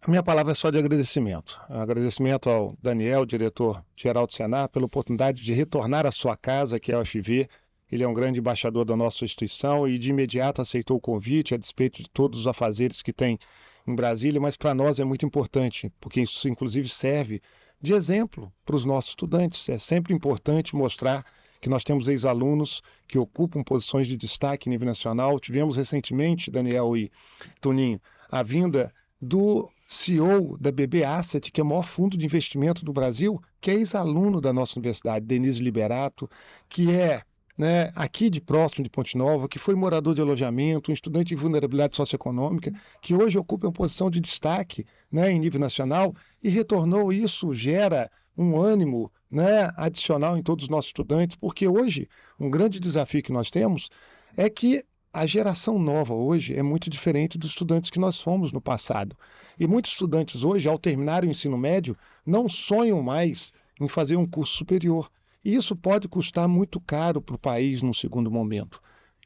A minha palavra é só de agradecimento. Agradecimento ao Daniel, diretor-geral do Senar, pela oportunidade de retornar à sua casa, que é a UFV. Ele é um grande embaixador da nossa instituição e de imediato aceitou o convite, a despeito de todos os afazeres que tem em Brasília, mas para nós é muito importante, porque isso inclusive serve de exemplo para os nossos estudantes. É sempre importante mostrar que nós temos ex-alunos que ocupam posições de destaque em nível nacional. Tivemos recentemente, Daniel e Toninho, a vinda do CEO da BB Asset, que é o maior fundo de investimento do Brasil, que é ex-aluno da nossa universidade, Denise Liberato, que é aqui de próximo de Ponte Nova, que foi morador de alojamento, um estudante de vulnerabilidade socioeconômica, que hoje ocupa uma posição de destaque em nível nacional, e retornou. Isso gera um ânimo adicional em todos os nossos estudantes, porque hoje um grande desafio que nós temos é que a geração nova hoje é muito diferente dos estudantes que nós fomos no passado. E muitos estudantes hoje, ao terminar o ensino médio, não sonham mais em fazer um curso superior. E isso pode custar muito caro para o país num segundo momento.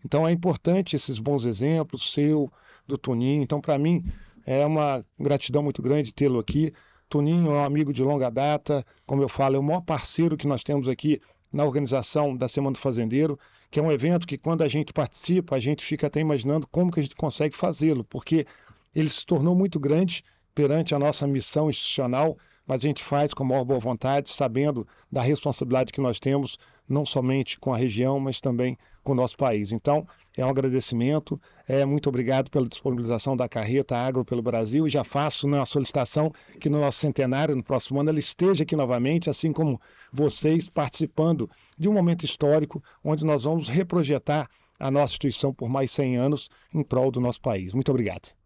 Então é importante esses bons exemplos, seu, do Toninho. Então, para mim, é uma gratidão muito grande tê-lo aqui. Toninho é um amigo de longa data, como eu falo, é o maior parceiro que nós temos aqui na organização da Semana do Fazendeiro, que é um evento que, quando a gente participa, a gente fica até imaginando como que a gente consegue fazê-lo, porque ele se tornou muito grande perante a nossa missão institucional, mas a gente faz com a maior boa vontade, sabendo da responsabilidade que nós temos, não somente com a região, mas também com o nosso país. Então, é um agradecimento, muito obrigado pela disponibilização da Carreta Agro pelo Brasil, e já faço a solicitação que no nosso centenário, no próximo ano, ela esteja aqui novamente, assim como vocês, participando de um momento histórico, onde nós vamos reprojetar a nossa instituição por mais 100 anos em prol do nosso país. Muito obrigado.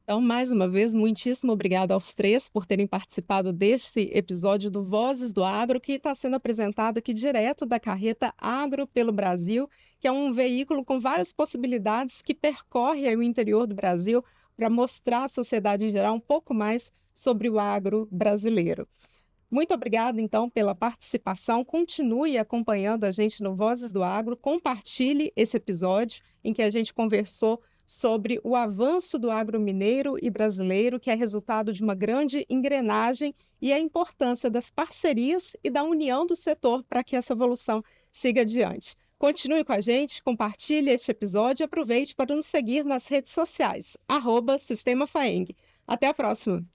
Então, mais uma vez, muitíssimo obrigado aos três por terem participado deste episódio do Vozes do Agro, que está sendo apresentado aqui direto da Carreta Agro pelo Brasil, que é um veículo com várias possibilidades que percorre aí o interior do Brasil para mostrar à sociedade em geral um pouco mais sobre o agro brasileiro. Muito obrigada, então, pela participação. Continue acompanhando a gente no Vozes do Agro. Compartilhe esse episódio em que a gente conversou sobre o avanço do agro mineiro e brasileiro, que é resultado de uma grande engrenagem, e a importância das parcerias e da união do setor para que essa evolução siga adiante. Continue com a gente, compartilhe este episódio e aproveite para nos seguir nas redes sociais, @Sistema Faeng. Até a próxima!